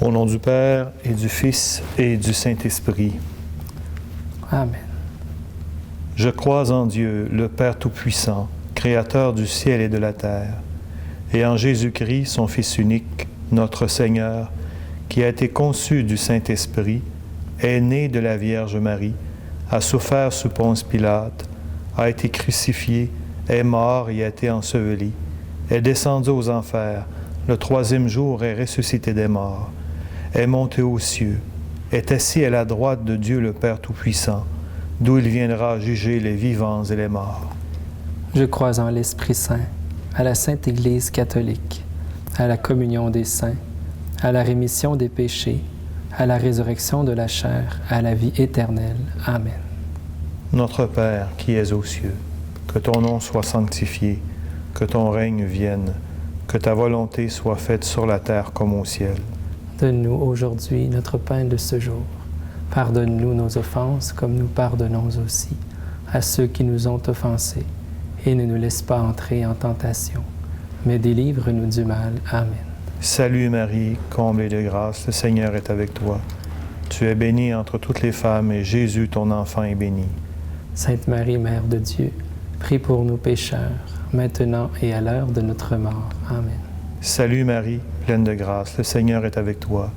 Au nom du Père, et du Fils, et du Saint-Esprit. Amen. Je crois en Dieu, le Père Tout-Puissant, Créateur du ciel et de la terre, et en Jésus-Christ, son Fils unique, notre Seigneur, qui a été conçu du Saint-Esprit, est né de la Vierge Marie, a souffert sous Ponce Pilate, a été crucifié, est mort et a été enseveli, est descendu aux enfers, le troisième jour est ressuscité des morts, est monté aux cieux, est assis à la droite de Dieu le Père Tout-Puissant, d'où il viendra juger les vivants et les morts. Je crois en l'Esprit Saint, à la Sainte Église catholique, à la communion des saints, à la rémission des péchés, à la résurrection de la chair, à la vie éternelle. Amen. Notre Père qui es aux cieux, que ton nom soit sanctifié, que ton règne vienne, que ta volonté soit faite sur la terre comme au ciel. Donne-nous aujourd'hui notre pain de ce jour. Pardonne-nous nos offenses comme nous pardonnons aussi à ceux qui nous ont offensés. Et ne nous laisse pas entrer en tentation, mais délivre-nous du mal. Amen. Salut Marie, comblée de grâce, le Seigneur est avec toi. Tu es bénie entre toutes les femmes et Jésus, ton enfant, est béni. Sainte Marie, Mère de Dieu, prie pour nous pécheurs, maintenant et à l'heure de notre mort. Amen. Salut Marie, pleine de grâce, le Seigneur est avec toi.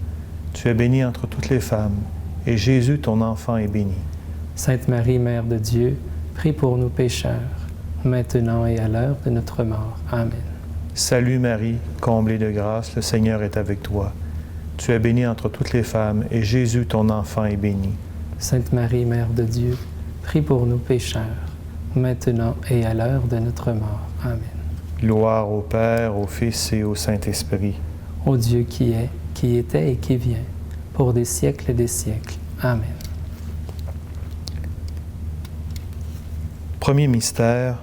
Tu es bénie entre toutes les femmes, et Jésus, ton enfant, est béni. Sainte Marie, Mère de Dieu, prie pour nous pécheurs, maintenant et à l'heure de notre mort. Amen. Salut Marie, comblée de grâce, le Seigneur est avec toi. Tu es bénie entre toutes les femmes, et Jésus, ton enfant, est béni. Sainte Marie, Mère de Dieu, prie pour nous pécheurs, maintenant et à l'heure de notre mort. Amen. Gloire au Père, au Fils et au Saint-Esprit. Ô Dieu qui est, qui était et qui vient, pour des siècles et des siècles. Amen. Premier mystère,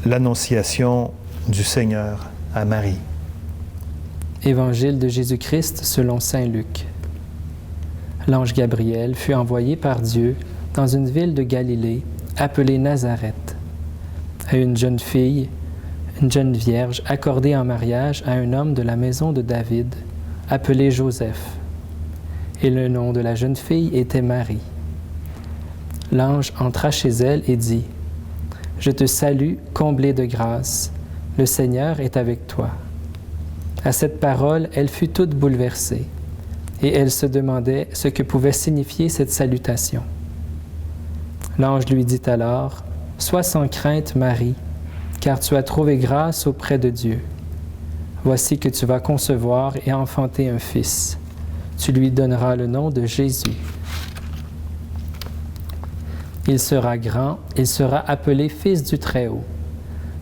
l'Annonciation du Seigneur à Marie. Évangile de Jésus-Christ selon saint Luc. L'ange Gabriel fut envoyé par Dieu dans une ville de Galilée appelée Nazareth, à une jeune fille, une jeune vierge accordée en mariage à un homme de la maison de David, appelé Joseph. Et le nom de la jeune fille était Marie. L'ange entra chez elle et dit, « Je te salue, comblée de grâce, le Seigneur est avec toi. » À cette parole, elle fut toute bouleversée, et elle se demandait ce que pouvait signifier cette salutation. L'ange lui dit alors, « Sois sans crainte, Marie, car tu as trouvé grâce auprès de Dieu. Voici que tu vas concevoir et enfanter un fils. Tu lui donneras le nom de Jésus. Il sera grand, il sera appelé Fils du Très-Haut.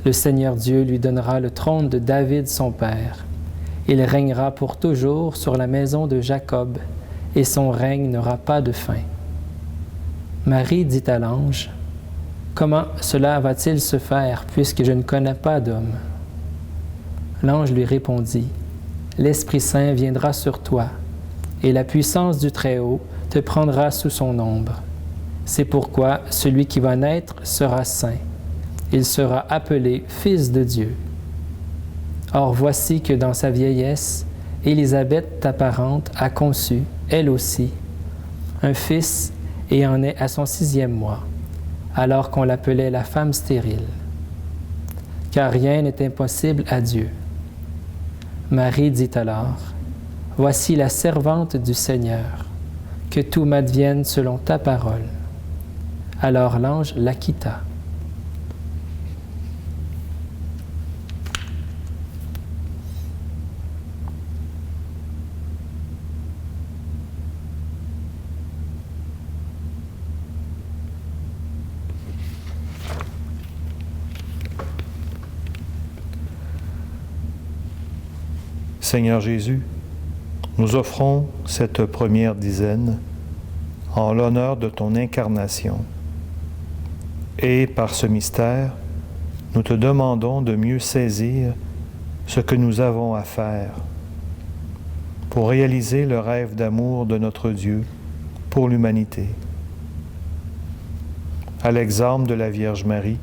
Le Seigneur Dieu lui donnera le trône de David son père. Il régnera pour toujours sur la maison de Jacob, et son règne n'aura pas de fin. » Marie dit à l'ange, « Comment cela va-t-il se faire, puisque je ne connais pas d'homme? » L'ange lui répondit, « L'Esprit Saint viendra sur toi, et la puissance du Très-Haut te prendra sous son ombre. C'est pourquoi celui qui va naître sera saint. Il sera appelé Fils de Dieu. Or voici que dans sa vieillesse, Élisabeth, ta parente, a conçu, elle aussi, un fils et en est à son 6e mois, alors qu'on l'appelait la femme stérile. Car rien n'est impossible à Dieu. Marie dit alors, « Voici la servante du Seigneur, que tout m'advienne selon ta parole. » Alors l'ange la quitta. Seigneur Jésus, nous offrons cette première dizaine en l'honneur de ton incarnation. Et par ce mystère, nous te demandons de mieux saisir ce que nous avons à faire pour réaliser le rêve d'amour de notre Dieu pour l'humanité. À l'exemple de la Vierge Marie,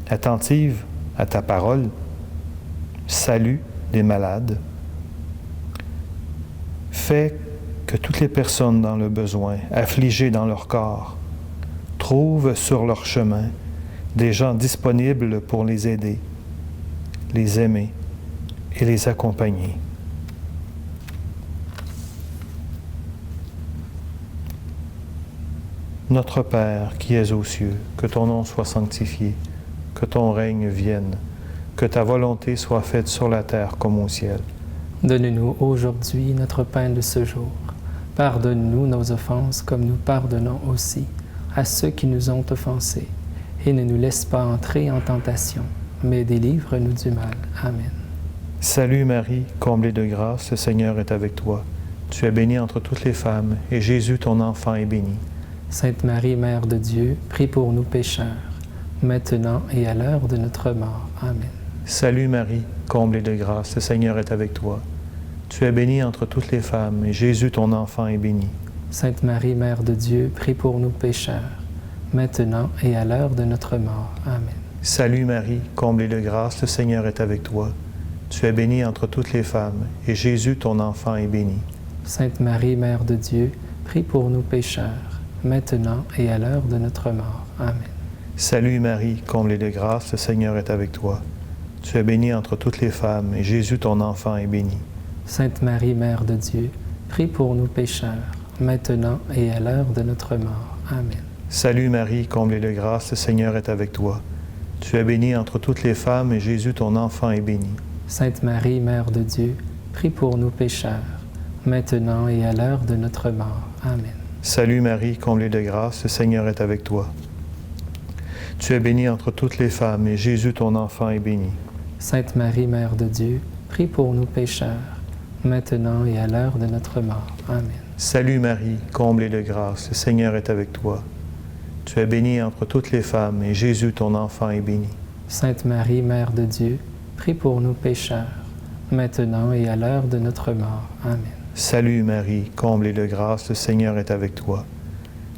attentive à ta parole, salue les malades, fais que toutes les personnes dans le besoin, affligées dans leur corps, trouvent sur leur chemin des gens disponibles pour les aider, les aimer et les accompagner. Notre Père qui es aux cieux, que ton nom soit sanctifié, que ton règne vienne, que ta volonté soit faite sur la terre comme au ciel. Donne-nous aujourd'hui notre pain de ce jour. Pardonne-nous nos offenses comme nous pardonnons aussi à ceux qui nous ont offensés. Et ne nous laisse pas entrer en tentation, mais délivre-nous du mal. Amen. Salut Marie, comblée de grâce, le Seigneur est avec toi. Tu es bénie entre toutes les femmes, et Jésus, ton enfant, est béni. Sainte Marie, Mère de Dieu, prie pour nous pécheurs, maintenant et à l'heure de notre mort. Amen. Salut Marie, comblée de grâce, le Seigneur est avec toi. Tu es bénie entre toutes les femmes, et Jésus, ton enfant, est béni. Sainte Marie, Mère de Dieu, prie pour nous pécheurs, maintenant et à l'heure de notre mort. Amen. Salut Marie, comblée de grâce, le Seigneur est avec toi. Tu es bénie entre toutes les femmes, et Jésus, ton enfant, est béni. Sainte Marie, Mère de Dieu, prie pour nous pécheurs, maintenant et à l'heure de notre mort. Amen. Salut Marie, comblée de grâce, le Seigneur est avec toi. Tu es bénie entre toutes les femmes, et Jésus, ton enfant, est béni. Sainte Marie, Mère de Dieu, prie pour nous pécheurs, maintenant et à l'heure de notre mort. Amen. Salut Marie, comblée de grâce, le Seigneur est avec toi. Tu es bénie entre toutes les femmes, et Jésus, ton enfant, est béni. Sainte Marie, Mère de Dieu, prie pour nous pécheurs, maintenant et à l'heure de notre mort. Amen. Salut Marie, comblée de grâce, le Seigneur est avec toi. Tu es bénie entre toutes les femmes, et Jésus, ton enfant, est béni. Sainte Marie, Mère de Dieu, prie pour nous pécheurs, maintenant et à l'heure de notre mort. Amen. Salut Marie, comblée de grâce, le Seigneur est avec toi. Tu es bénie entre toutes les femmes, et Jésus, ton enfant, est béni. Sainte Marie, Mère de Dieu, prie pour nous pécheurs, maintenant et à l'heure de notre mort. Amen. Salut Marie, comblée de grâce, le Seigneur est avec toi.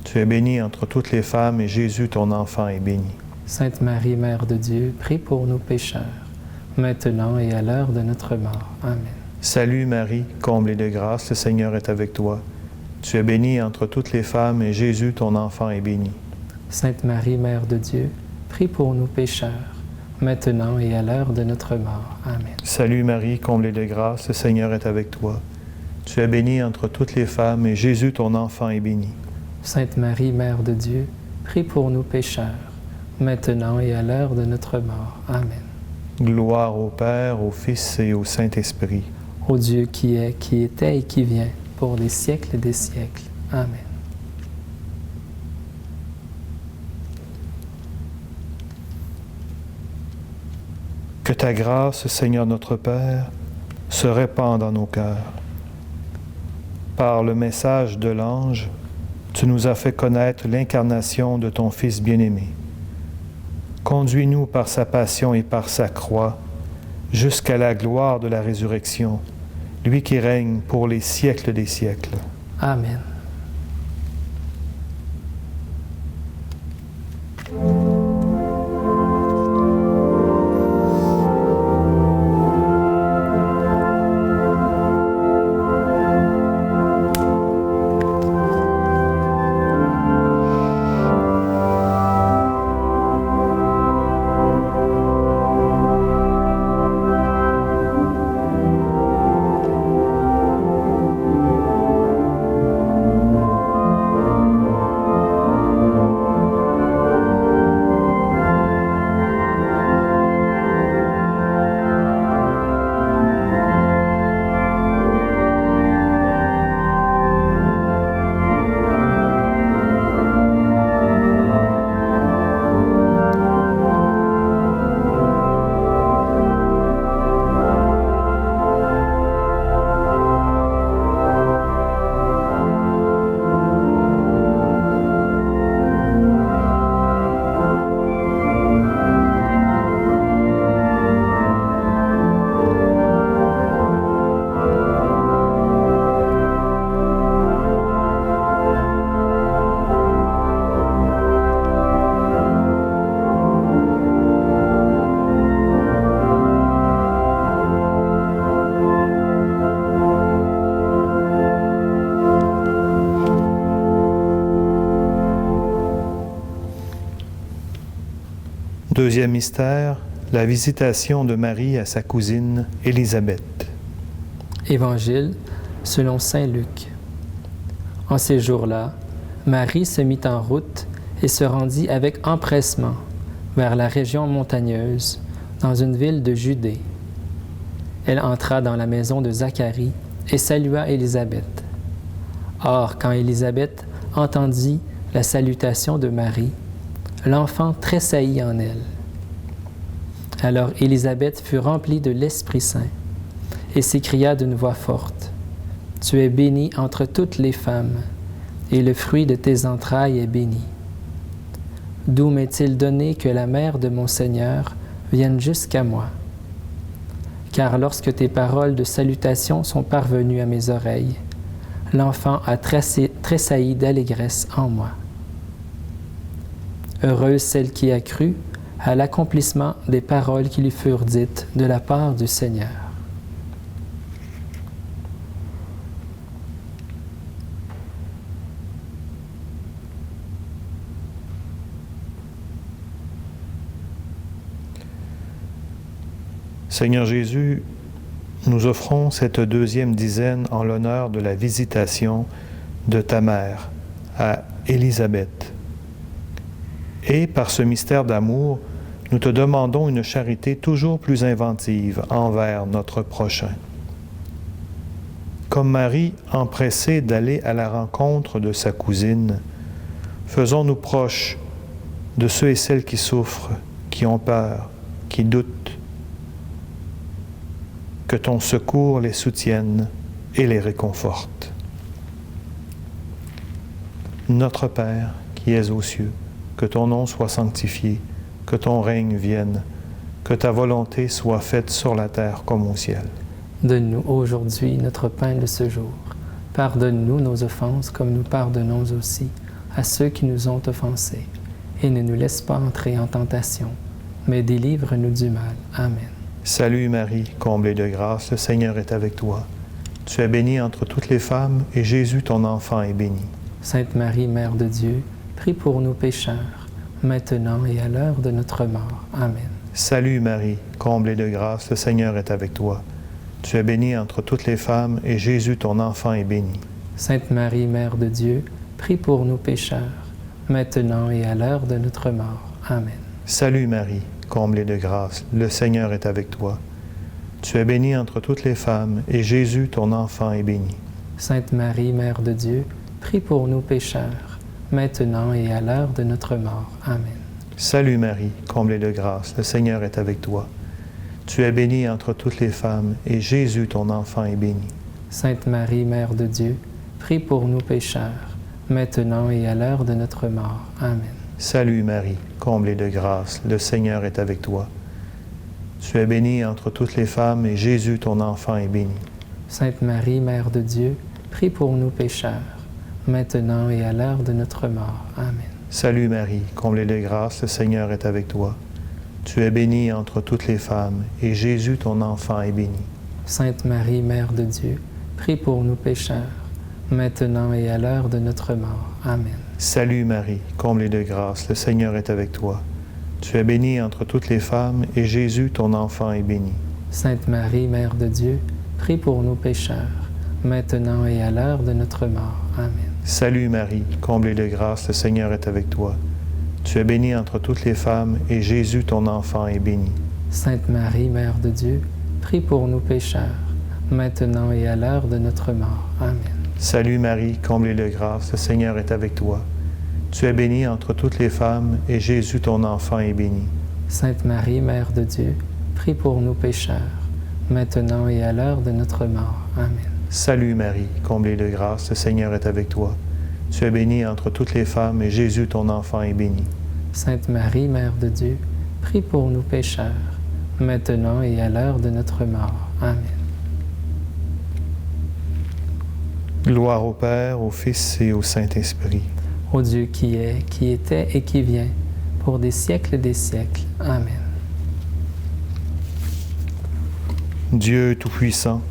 Tu es bénie entre toutes les femmes, et Jésus, ton enfant, est béni. Sainte Marie, Mère de Dieu, prie pour nous pécheurs, maintenant et à l'heure de notre mort. Amen. Salut Marie, comblée de grâce, le Seigneur est avec toi. Tu es bénie entre toutes les femmes, et Jésus, ton enfant, est béni. Sainte Marie, Mère de Dieu, prie pour nous pécheurs, maintenant et à l'heure de notre mort. Amen. Salut Marie, comblée de grâce, le Seigneur est avec toi. Tu es bénie entre toutes les femmes, et Jésus, ton enfant, est béni. Sainte Marie, Mère de Dieu, prie pour nous pécheurs, maintenant et à l'heure de notre mort. Amen. Gloire au Père, au Fils et au Saint-Esprit. Ô Dieu qui est, qui était et qui vient, pour les siècles des siècles. Amen. Que ta grâce, Seigneur notre Père, se répande dans nos cœurs. Par le message de l'ange, tu nous as fait connaître l'incarnation de ton Fils bien-aimé. Conduis-nous par sa passion et par sa croix jusqu'à la gloire de la résurrection, lui qui règne pour les siècles des siècles. Amen. Deuxième mystère, la visitation de Marie à sa cousine Élisabeth. Évangile selon saint Luc. En ces jours-là, Marie se mit en route et se rendit avec empressement vers la région montagneuse, dans une ville de Judée. Elle entra dans la maison de Zacharie et salua Élisabeth. Or, quand Élisabeth entendit la salutation de Marie, l'enfant tressaillit en elle. Alors Élisabeth fut remplie de l'Esprit Saint et s'écria d'une voix forte, « Tu es bénie entre toutes les femmes, et le fruit de tes entrailles est béni. D'où m'est-il donné que la mère de mon Seigneur vienne jusqu'à moi? Car lorsque tes paroles de salutation sont parvenues à mes oreilles, l'enfant a tressailli d'allégresse en moi. Heureuse celle qui a cru à l'accomplissement des paroles qui lui furent dites de la part du Seigneur. » Seigneur Jésus, nous offrons cette deuxième dizaine en l'honneur de la visitation de ta mère à Élisabeth. Et par ce mystère d'amour, nous te demandons une charité toujours plus inventive envers notre prochain. Comme Marie, empressée d'aller à la rencontre de sa cousine, faisons-nous proches de ceux et celles qui souffrent, qui ont peur, qui doutent. Que ton secours les soutienne et les réconforte. Notre Père, qui es aux cieux, que ton nom soit sanctifié, que ton règne vienne, que ta volonté soit faite sur la terre comme au ciel. Donne-nous aujourd'hui notre pain de ce jour. Pardonne-nous nos offenses comme nous pardonnons aussi à ceux qui nous ont offensés. Et ne nous laisse pas entrer en tentation, mais délivre-nous du mal. Amen. Salut Marie, comblée de grâce, le Seigneur est avec toi. Tu es bénie entre toutes les femmes, et Jésus, ton enfant, est béni. Sainte Marie, Mère de Dieu, prie pour nous pécheurs, maintenant et à l'heure de notre mort. Amen. Salut Marie, comblée de grâce, le Seigneur est avec toi. Tu es bénie entre toutes les femmes, et Jésus, ton enfant, est béni. Sainte Marie, Mère de Dieu, prie pour nous pécheurs, maintenant et à l'heure de notre mort. Amen. Salut Marie, comblée de grâce, le Seigneur est avec toi. Tu es bénie entre toutes les femmes, et Jésus, ton enfant, est béni. Sainte Marie, Mère de Dieu, prie pour nous pécheurs, maintenant et à l'heure de notre mort. Amen. Salut Marie, comblée de grâce, le Seigneur est avec toi. Tu es bénie entre toutes les femmes, et Jésus, ton enfant, est béni. Sainte Marie, Mère de Dieu, prie pour nous pécheurs, maintenant et à l'heure de notre mort. Amen. Salut Marie, comblée de grâce, le Seigneur est avec toi. Tu es bénie entre toutes les femmes, et Jésus, ton enfant, est béni. Sainte Marie, Mère de Dieu, prie pour nous pécheurs, maintenant et à l'heure de notre mort. Amen. Salut Marie, comblée de grâce, le Seigneur est avec toi. Tu es bénie entre toutes les femmes, et Jésus, ton enfant, est béni. Sainte Marie, Mère de Dieu, prie pour nous pécheurs, maintenant et à l'heure de notre mort. Amen. Salut Marie, comblée de grâce, le Seigneur est avec toi. Tu es bénie entre toutes les femmes, et Jésus, ton enfant, est béni. Sainte Marie, Mère de Dieu, prie pour nous pécheurs, maintenant et à l'heure de notre mort. Amen. Salut Marie, comblée de grâce, le Seigneur est avec toi. Tu es bénie entre toutes les femmes, et Jésus, ton enfant, est béni. Sainte Marie, Mère de Dieu, prie pour nous pécheurs, maintenant et à l'heure de notre mort. Amen. Salut Marie, comblée de grâce, le Seigneur est avec toi. Tu es bénie entre toutes les femmes, et Jésus, ton enfant, est béni. Sainte Marie, Mère de Dieu, prie pour nous pécheurs, maintenant et à l'heure de notre mort. Amen. Salut Marie, comblée de grâce, le Seigneur est avec toi. Tu es bénie entre toutes les femmes, et Jésus, ton enfant, est béni. Sainte Marie, Mère de Dieu, prie pour nous pécheurs, maintenant et à l'heure de notre mort. Amen. Gloire au Père, au Fils et au Saint-Esprit. Ô Dieu qui est, qui était et qui vient, pour des siècles des siècles. Amen. Dieu Tout-Puissant,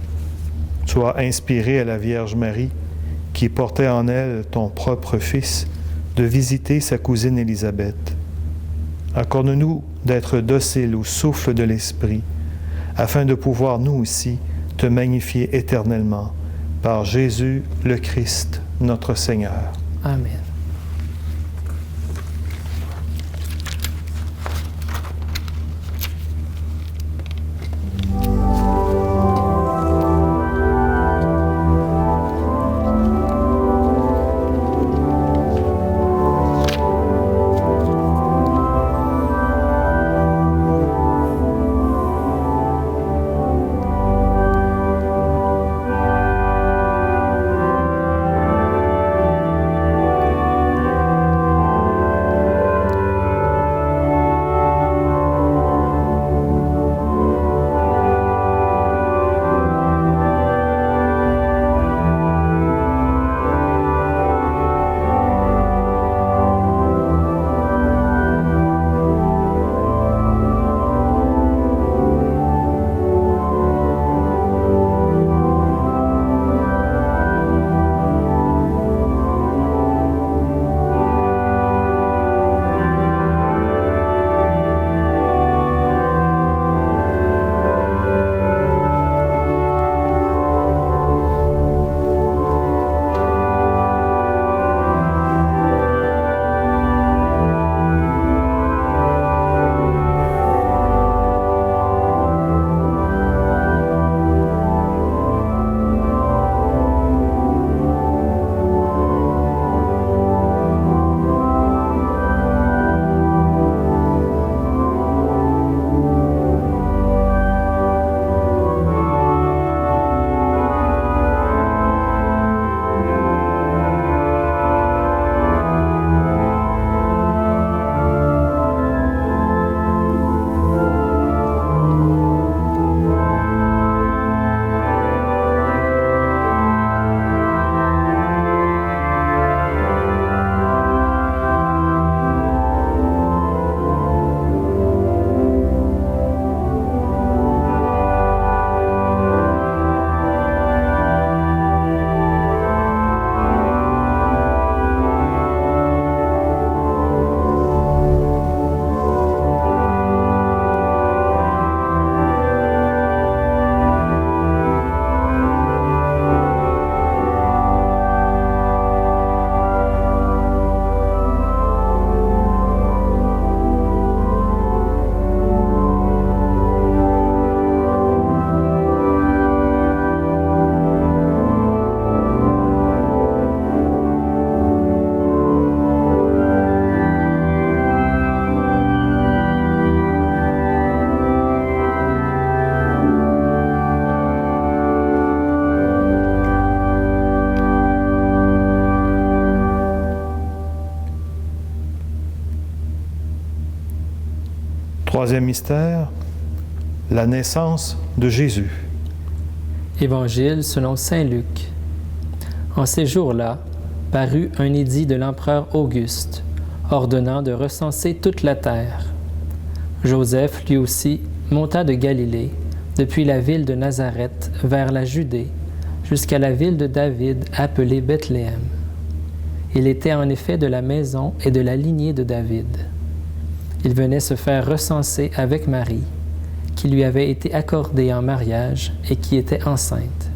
tu as inspiré à la Vierge Marie, qui portait en elle ton propre Fils, de visiter sa cousine Élisabeth. Accorde-nous d'être dociles au souffle de l'Esprit, afin de pouvoir nous aussi te magnifier éternellement, par Jésus le Christ, notre Seigneur. Amen. Troisième mystère, la naissance de Jésus. Évangile selon saint Luc. En ces jours-là, parut un édit de l'empereur Auguste, ordonnant de recenser toute la terre. Joseph, lui aussi, monta de Galilée, depuis la ville de Nazareth vers la Judée, jusqu'à la ville de David appelée Bethléem. Il était en effet de la maison et de la lignée de David. Il venait se faire recenser avec Marie, qui lui avait été accordée en mariage et qui était enceinte.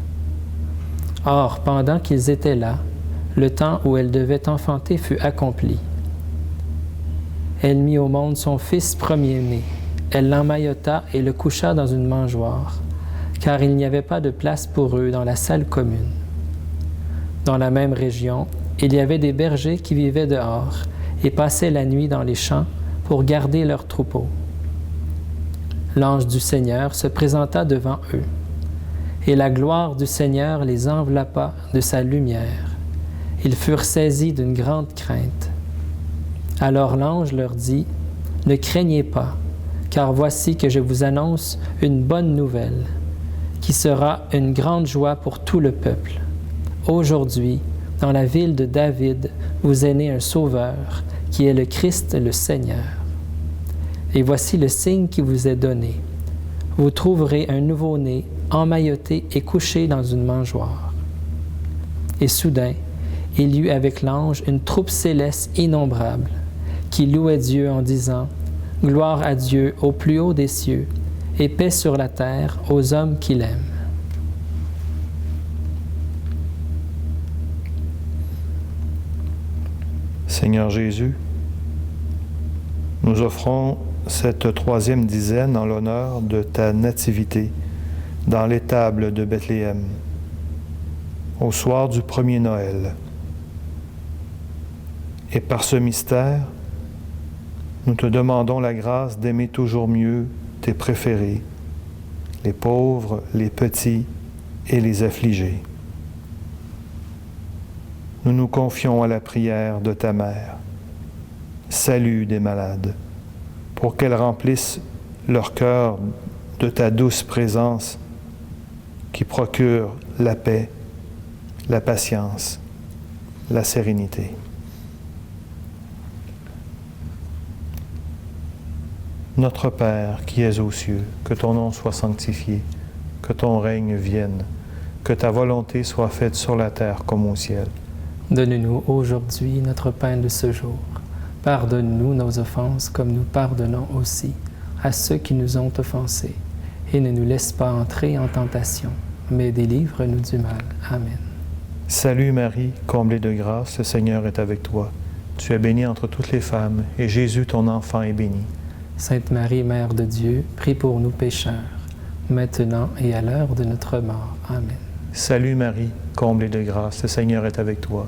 Or, pendant qu'ils étaient là, le temps où elle devait enfanter fut accompli. Elle mit au monde son fils premier-né. Elle l'emmaillota et le coucha dans une mangeoire, car il n'y avait pas de place pour eux dans la salle commune. Dans la même région, il y avait des bergers qui vivaient dehors et passaient la nuit dans les champs pour garder leurs troupeaux. L'ange du Seigneur se présenta devant eux, et la gloire du Seigneur les enveloppa de sa lumière. Ils furent saisis d'une grande crainte. Alors l'ange leur dit, « Ne craignez pas, car voici que je vous annonce une bonne nouvelle, qui sera une grande joie pour tout le peuple. Aujourd'hui, dans la ville de David, vous est né un Sauveur, qui est le Christ le Seigneur. Et voici le signe qui vous est donné. Vous trouverez un nouveau-né emmailloté et couché dans une mangeoire. » Et soudain, il y eut avec l'ange une troupe céleste innombrable, qui louait Dieu en disant, « Gloire à Dieu au plus haut des cieux, et paix sur la terre aux hommes qui l'aiment. Seigneur Jésus, nous offrons cette troisième dizaine en l'honneur de ta nativité dans l'étable de Bethléem, au soir du premier Noël. Et par ce mystère, nous te demandons la grâce d'aimer toujours mieux tes préférés, les pauvres, les petits et les affligés. Nous nous confions à la prière de ta mère. Salut des malades, pour qu'elle remplisse leur cœur de ta douce présence qui procure la paix, la patience, la sérénité. Notre Père qui es aux cieux, que ton nom soit sanctifié, que ton règne vienne, que ta volonté soit faite sur la terre comme au ciel. Donne-nous aujourd'hui notre pain de ce jour. Pardonne-nous nos offenses comme nous pardonnons aussi à ceux qui nous ont offensés. Et ne nous laisse pas entrer en tentation, mais délivre-nous du mal. Amen. Salut Marie, comblée de grâce, le Seigneur est avec toi. Tu es bénie entre toutes les femmes, et Jésus, ton enfant, est béni. Sainte Marie, Mère de Dieu, prie pour nous pécheurs, maintenant et à l'heure de notre mort. Amen. Salut Marie, comblée de grâce, le Seigneur est avec toi.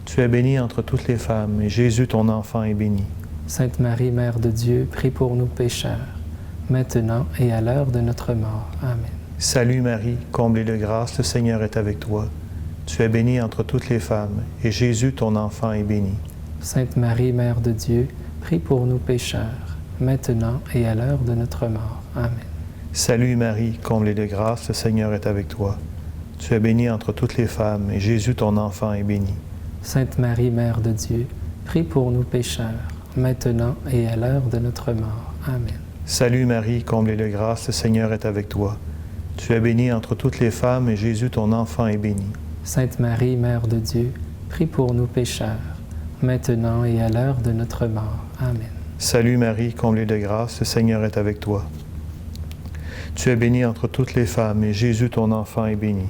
Tu es bénie entre toutes les femmes, et Jésus, ton enfant, est béni. Sainte Marie, Mère de Dieu, prie pour nous pécheurs, maintenant et à l'heure de notre mort. Amen. Salut Marie, comblée de grâce, le Seigneur est avec toi. Tu es bénie entre toutes les femmes, et Jésus, ton enfant, est béni. Sainte Marie, Mère de Dieu, prie pour nous pécheurs, maintenant et à l'heure de notre mort. Amen. Salut Marie, comblée de grâce, le Seigneur est avec toi. Tu es bénie entre toutes les femmes, et Jésus, ton enfant, est béni. Sainte Marie, Mère de Dieu, prie pour nous pécheurs, maintenant et à l'heure de notre mort. Amen. Salut Marie, comblée de grâce, le Seigneur est avec toi. Tu es bénie entre toutes les femmes, et Jésus, ton enfant, est béni. Sainte Marie, Mère de Dieu, prie pour nous pécheurs, maintenant et à l'heure de notre mort. Amen. Salut Marie, comblée de grâce, le Seigneur est avec toi. Tu es bénie entre toutes les femmes, et Jésus, ton enfant, est béni.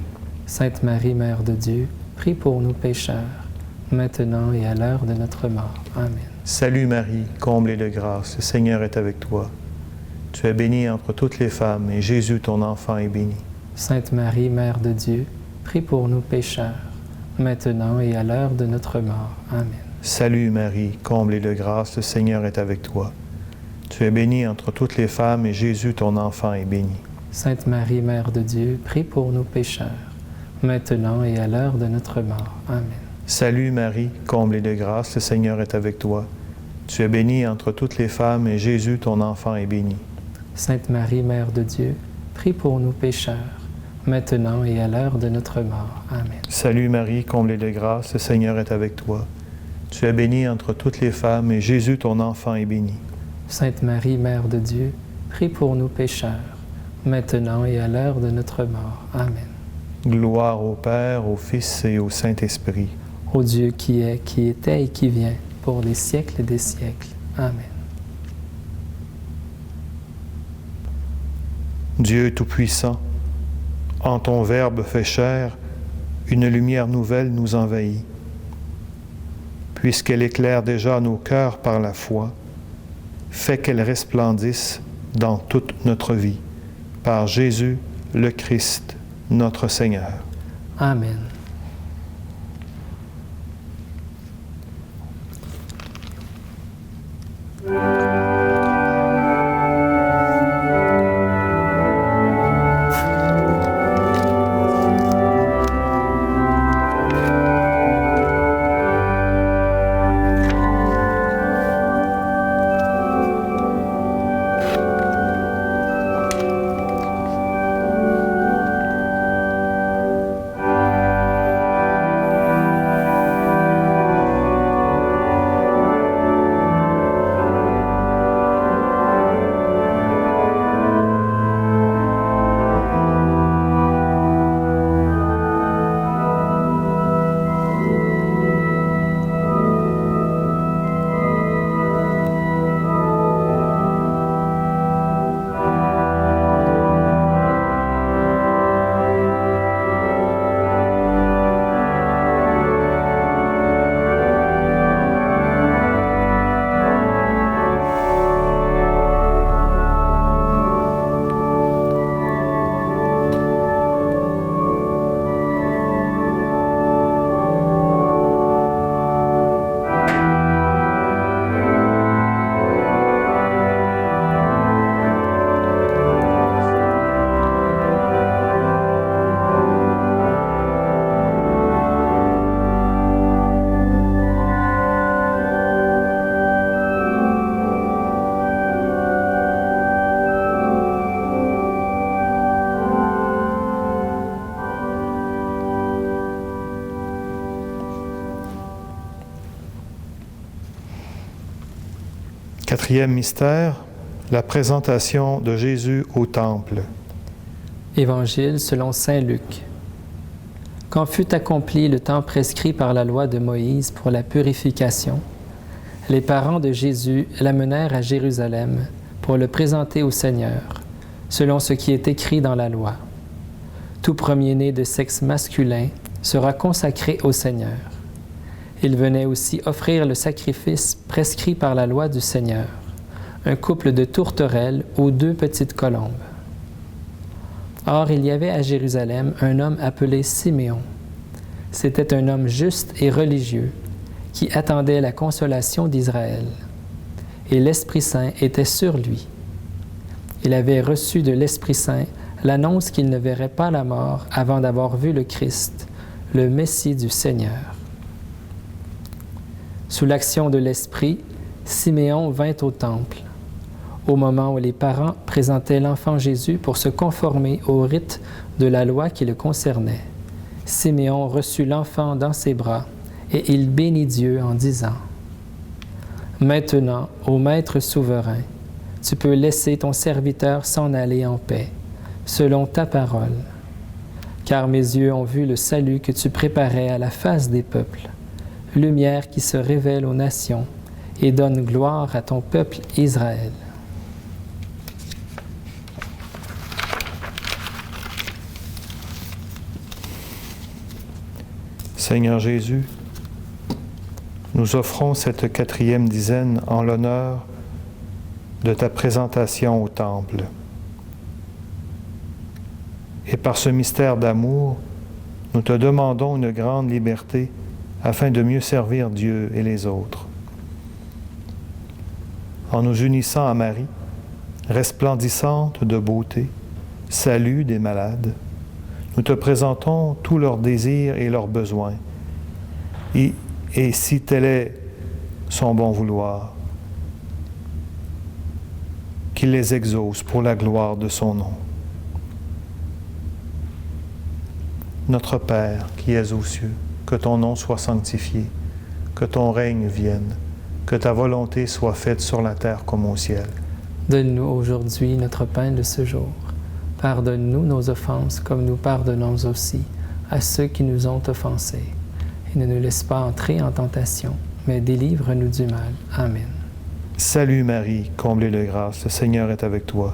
Sainte Marie, Mère de Dieu, prie pour nous pécheurs, maintenant et à l'heure de notre mort. Amen. Salut Marie, comblée de grâce, le Seigneur est avec toi. Tu es bénie entre toutes les femmes, et Jésus, ton enfant, est béni. Sainte Marie, Mère de Dieu, prie pour nous pécheurs, maintenant et à l'heure de notre mort. Amen. Salut Marie, comblée de grâce, le Seigneur est avec toi. Tu es bénie entre toutes les femmes, et Jésus, ton enfant, est béni. Sainte Marie, Mère de Dieu, prie pour nous pécheurs, maintenant et à l'heure de notre mort. Amen. Salut Marie, comblée de grâce, le Seigneur est avec toi. Tu es bénie entre toutes les femmes, et Jésus, ton enfant, est béni. Sainte Marie, Mère de Dieu, prie pour nous pécheurs, maintenant et à l'heure de notre mort. Amen. Salut Marie, comblée de grâce, le Seigneur est avec toi. Tu es bénie entre toutes les femmes, et Jésus, ton enfant, est béni. Sainte Marie, Mère de Dieu, prie pour nous pécheurs, maintenant et à l'heure de notre mort. Amen. Gloire au Père, au Fils et au Saint-Esprit. Ô Dieu qui est, qui était et qui vient, pour les siècles des siècles. Amen. Dieu Tout-Puissant, en ton Verbe fait chair, une lumière nouvelle nous envahit. Puisqu'elle éclaire déjà nos cœurs par la foi, fais qu'elle resplendisse dans toute notre vie. Par Jésus, le Christ, notre Seigneur. Amen. Quatrième mystère, la présentation de Jésus au Temple. Évangile selon saint Luc. Quand fut accompli le temps prescrit par la loi de Moïse pour la purification, les parents de Jésus l'amenèrent à Jérusalem pour le présenter au Seigneur, selon ce qui est écrit dans la loi. Tout premier-né de sexe masculin sera consacré au Seigneur. Il venait aussi offrir le sacrifice prescrit par la loi du Seigneur, un couple de tourterelles ou 2 petites colombes. Or, il y avait à Jérusalem un homme appelé Siméon. C'était un homme juste et religieux qui attendait la consolation d'Israël. Et l'Esprit Saint était sur lui. Il avait reçu de l'Esprit Saint l'annonce qu'il ne verrait pas la mort avant d'avoir vu le Christ, le Messie du Seigneur. Sous l'action de l'Esprit, Siméon vint au temple. Au moment où les parents présentaient l'enfant Jésus pour se conformer au rite de la loi qui le concernait, Siméon reçut l'enfant dans ses bras et il bénit Dieu en disant : « Maintenant, ô Maître souverain, tu peux laisser ton serviteur s'en aller en paix, selon ta parole. Car mes yeux ont vu le salut que tu préparais à la face des peuples, lumière qui se révèle aux nations et donne gloire à ton peuple Israël. » Seigneur Jésus, nous offrons cette 4e dizaine en l'honneur de ta présentation au Temple. Et par ce mystère d'amour, nous te demandons une grande liberté afin de mieux servir Dieu et les autres. En nous unissant à Marie, resplendissante de beauté, salut des malades, nous te présentons tous leurs désirs et leurs besoins. Et si tel est son bon vouloir, qu'il les exauce pour la gloire de son nom. Notre Père qui es aux cieux, que ton nom soit sanctifié, que ton règne vienne, que ta volonté soit faite sur la terre comme au ciel. Donne-nous aujourd'hui notre pain de ce jour. Pardonne-nous nos offenses comme nous pardonnons aussi à ceux qui nous ont offensés. Et ne nous laisse pas entrer en tentation, mais délivre-nous du mal. Amen. Salut Marie, comblée de grâce, le Seigneur est avec toi.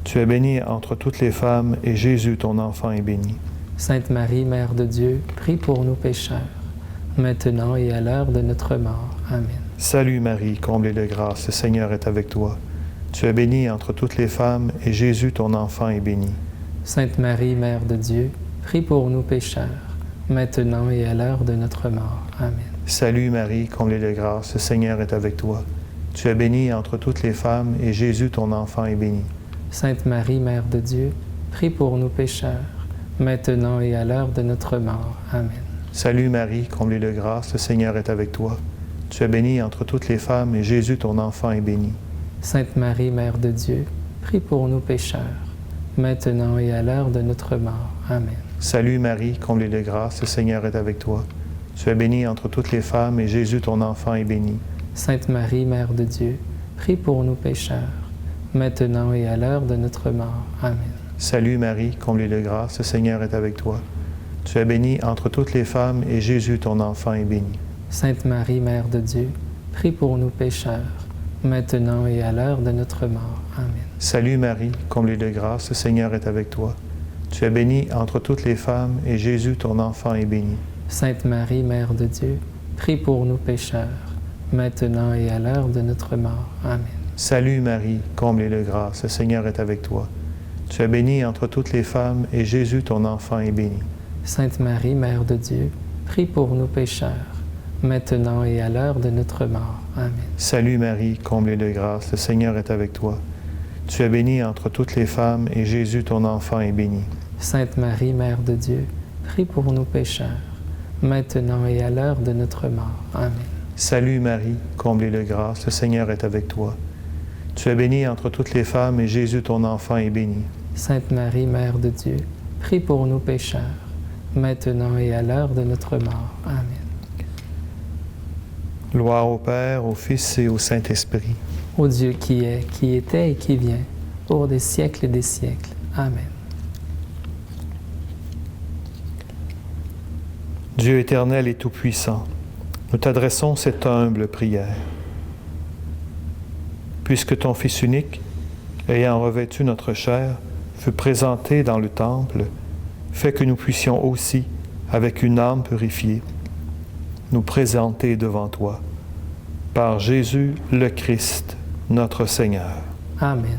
Tu es bénie entre toutes les femmes, et Jésus, ton enfant, est béni. Sainte Marie, Mère de Dieu, prie pour nous pécheurs, maintenant et à l'heure de notre mort. Amen. Salut Marie, comblée de grâce, le Seigneur est avec toi. Tu es bénie entre toutes les femmes, et Jésus, ton enfant, est béni. Sainte Marie, Mère de Dieu, prie pour nous pécheurs, maintenant et à l'heure de notre mort. Amen. Salut Marie, comblée de grâce, le Seigneur est avec toi. Tu es bénie entre toutes les femmes, et Jésus, ton enfant, est béni. Sainte Marie, Mère de Dieu, prie pour nous pécheurs, maintenant et à l'heure de notre mort. Amen. Salut Marie, comblée de grâce, le Seigneur est avec toi. Tu es bénie entre toutes les femmes, et Jésus, ton enfant, est béni. Sainte Marie, Mère de Dieu, prie pour nous pécheurs, maintenant et à l'heure de notre mort. Amen. Salut Marie, comblée de grâce, le Seigneur est avec toi. Tu es bénie entre toutes les femmes, et Jésus, ton enfant, est béni. Sainte Marie, Mère de Dieu, prie pour nous pécheurs, maintenant et à l'heure de notre mort. Amen. Salut Marie, comblée de grâce, le Seigneur est avec toi. Tu es bénie entre toutes les femmes, et Jésus, ton enfant, est béni. Sainte Marie, Mère de Dieu, prie pour nous pécheurs, maintenant et à l'heure de notre mort. Amen. Salut Marie, comblée de grâce, le Seigneur est avec toi. Tu es bénie entre toutes les femmes, et Jésus, ton enfant, est béni. Sainte Marie, Mère de Dieu, prie pour nous pécheurs, maintenant et à l'heure de notre mort. Amen. Salut Marie, comblée de grâce, le Seigneur est avec toi. Tu es bénie entre toutes les femmes, et Jésus, ton enfant, est béni. Sainte Marie, Mère de Dieu, prie pour nous pécheurs, maintenant et à l'heure de notre mort. Amen. Salut Marie, comblée de grâce, le Seigneur est avec toi. Tu es bénie entre toutes les femmes, et Jésus, ton enfant, est béni. Sainte Marie, Mère de Dieu, prie pour nous pécheurs, maintenant et à l'heure de notre mort. Amen. Salut Marie, comblée de grâce, le Seigneur est avec toi. Tu es bénie entre toutes les femmes, et Jésus, ton enfant, est béni. Sainte Marie, Mère de Dieu, prie pour nous pécheurs, maintenant et à l'heure de notre mort. Amen. Gloire au Père, au Fils et au Saint-Esprit. Ô Dieu qui est, qui était et qui vient, pour des siècles et des siècles. Amen. Dieu éternel et tout-puissant, nous t'adressons cette humble prière. Puisque ton Fils unique, ayant revêtu notre chair, fut présenté dans le temple, fais que nous puissions aussi, avec une âme purifiée, nous présenter devant toi. Par Jésus le Christ, notre Seigneur. Amen.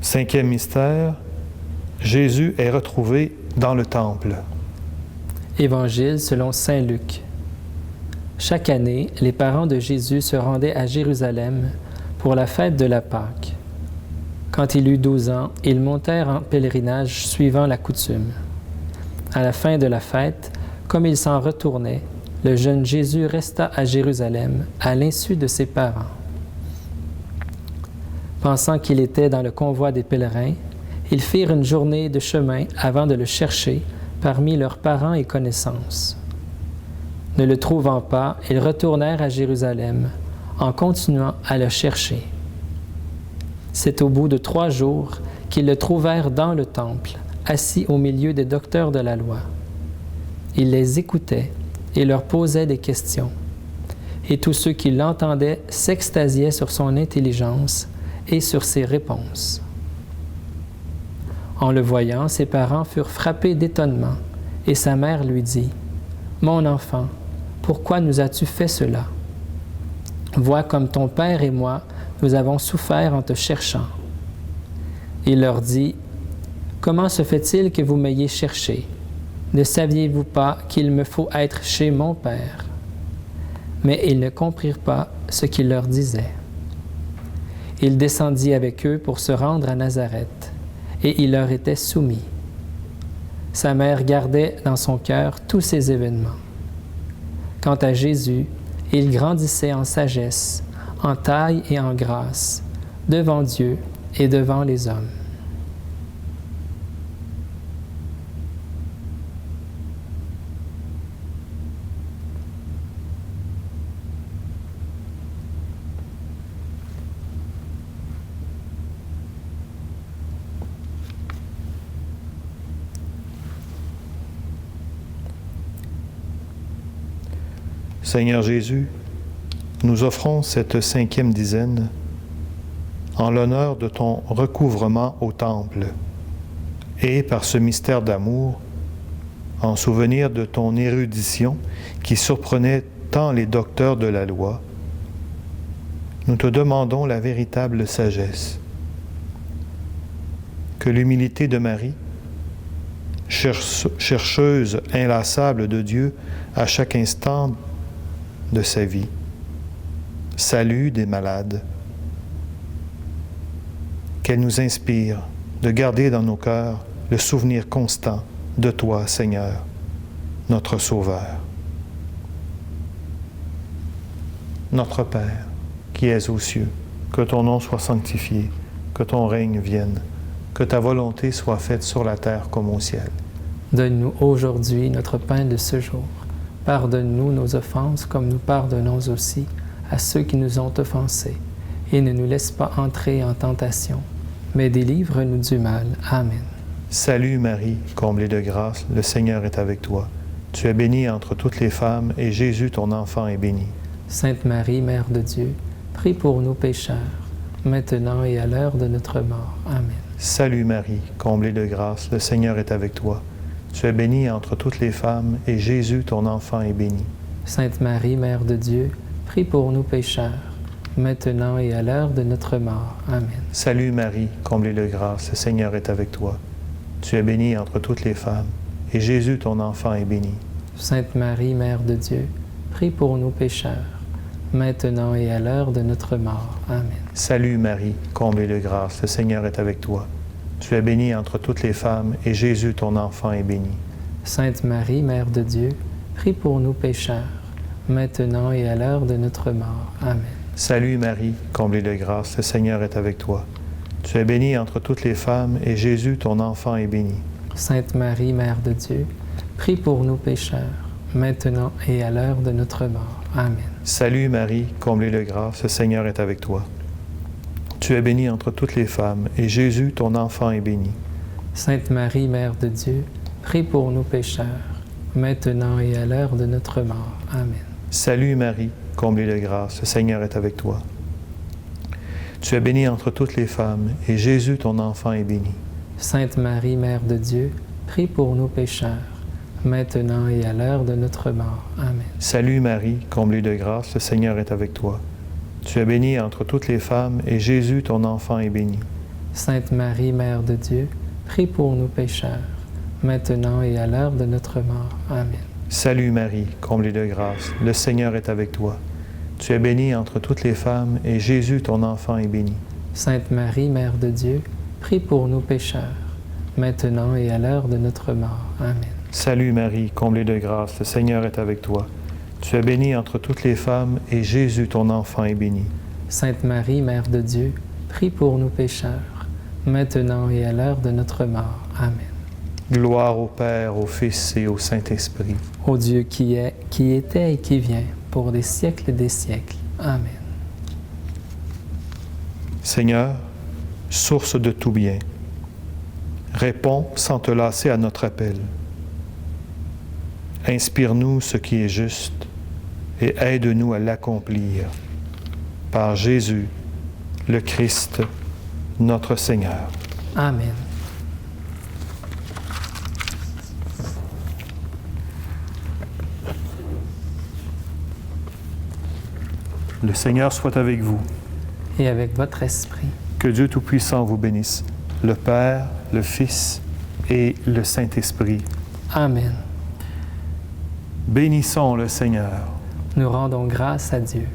Cinquième mystère, Jésus est retrouvé dans le temple. Évangile selon saint Luc. Chaque année, les parents de Jésus se rendaient à Jérusalem pour la fête de la Pâque. Quand il eut 12 ans, ils montèrent en pèlerinage suivant la coutume. À la fin de la fête, comme ils s'en retournaient, le jeune Jésus resta à Jérusalem à l'insu de ses parents. Pensant qu'il était dans le convoi des pèlerins, ils firent une journée de chemin avant de le chercher parmi leurs parents et connaissances. Ne le trouvant pas, ils retournèrent à Jérusalem en continuant à le chercher. C'est au bout de 3 jours qu'ils le trouvèrent dans le temple, assis au milieu des docteurs de la loi. Il les écoutait et leur posait des questions. Et tous ceux qui l'entendaient s'extasiaient sur son intelligence et sur ses réponses. En le voyant, ses parents furent frappés d'étonnement, et sa mère lui dit, « Mon enfant, pourquoi nous as-tu fait cela? Vois comme ton père et moi, nous avons souffert en te cherchant. » Il leur dit, « Comment se fait-il que vous m'ayez cherché? Ne saviez-vous pas qu'il me faut être chez mon père? » Mais ils ne comprirent pas ce qu'il leur disait. Il descendit avec eux pour se rendre à Nazareth, et il leur était soumis. Sa mère gardait dans son cœur tous ces événements. Quant à Jésus, il grandissait en sagesse, en taille et en grâce, devant Dieu et devant les hommes. Seigneur Jésus, nous offrons cette 5e dizaine en l'honneur de ton recouvrement au temple et par ce mystère d'amour, en souvenir de ton érudition qui surprenait tant les docteurs de la loi, nous te demandons la véritable sagesse. Que l'humilité de Marie, chercheuse inlassable de Dieu à chaque instant de sa vie, salue des malades, qu'elle nous inspire de garder dans nos cœurs le souvenir constant de toi, Seigneur, notre Sauveur. Notre Père, qui es aux cieux, que ton nom soit sanctifié, que ton règne vienne, que ta volonté soit faite sur la terre comme au ciel. Donne-nous aujourd'hui notre pain de ce jour. Pardonne-nous nos offenses comme nous pardonnons aussi à ceux qui nous ont offensés. Et ne nous laisse pas entrer en tentation, mais délivre-nous du mal. Amen. Salut Marie, comblée de grâce, le Seigneur est avec toi. Tu es bénie entre toutes les femmes, et Jésus, ton enfant, est béni. Sainte Marie, Mère de Dieu, prie pour nous pécheurs, maintenant et à l'heure de notre mort. Amen. Salut Marie, comblée de grâce, le Seigneur est avec toi. Tu es bénie entre toutes les femmes, et Jésus, ton enfant, est béni. Sainte Marie, Mère de Dieu, prie pour nous pécheurs, maintenant et à l'heure de notre mort. Amen. Salut Marie, comblée de grâce, le Seigneur est avec toi. Tu es bénie entre toutes les femmes, et Jésus, ton enfant, est béni. Sainte Marie, Mère de Dieu, prie pour nous pécheurs, maintenant et à l'heure de notre mort. Amen. Salut Marie, comblée de grâce, le Seigneur est avec toi. Tu es bénie entre toutes les femmes, et Jésus, ton enfant, est béni. Sainte Marie, Mère de Dieu, prie pour nous pécheurs, maintenant et à l'heure de notre mort. Amen. Salut Marie, comblée de grâce, le Seigneur est avec toi. Tu es bénie entre toutes les femmes, et Jésus, ton enfant, est béni. Sainte Marie, Mère de Dieu, prie pour nous pécheurs, maintenant et à l'heure de notre mort. Amen. Salut Marie, comblée de grâce, le Seigneur est avec toi. Tu es bénie entre toutes les femmes, et Jésus, ton enfant, est béni. Sainte Marie, Mère de Dieu, prie pour nous pécheurs, maintenant et à l'heure de notre mort. Amen. Salut Marie, comblée de grâce, le Seigneur est avec toi. Tu es bénie entre toutes les femmes, et Jésus, ton enfant, est béni. Sainte Marie, Mère de Dieu, prie pour nous pécheurs, maintenant et à l'heure de notre mort. Amen. Salut Marie, comblée de grâce, le Seigneur est avec toi. Tu es bénie entre toutes les femmes, et Jésus, ton enfant, est béni. Sainte Marie, Mère de Dieu, prie pour nous pécheurs, maintenant et à l'heure de notre mort. Amen. Salut Marie, comblée de grâce, le Seigneur est avec toi. Tu es bénie entre toutes les femmes, et Jésus, ton enfant, est béni. Sainte Marie, Mère de Dieu, prie pour nous pécheurs, maintenant et à l'heure de notre mort. Amen. Salut Marie, comblée de grâce, le Seigneur est avec toi. Tu es bénie entre toutes les femmes, et Jésus, ton enfant, est béni. Sainte Marie, Mère de Dieu, prie pour nous pécheurs, maintenant et à l'heure de notre mort. Amen. Gloire au Père, au Fils et au Saint-Esprit. Ô Dieu qui est, qui était et qui vient, pour des siècles et des siècles. Amen. Seigneur, source de tout bien, réponds sans te lasser à notre appel. Inspire-nous ce qui est juste et aide-nous à l'accomplir. Par Jésus, le Christ, notre Seigneur. Amen. Le Seigneur soit avec vous. Et avec votre esprit. Que Dieu Tout-Puissant vous bénisse, le Père, le Fils et le Saint-Esprit. Amen. Bénissons le Seigneur. Nous rendons grâce à Dieu.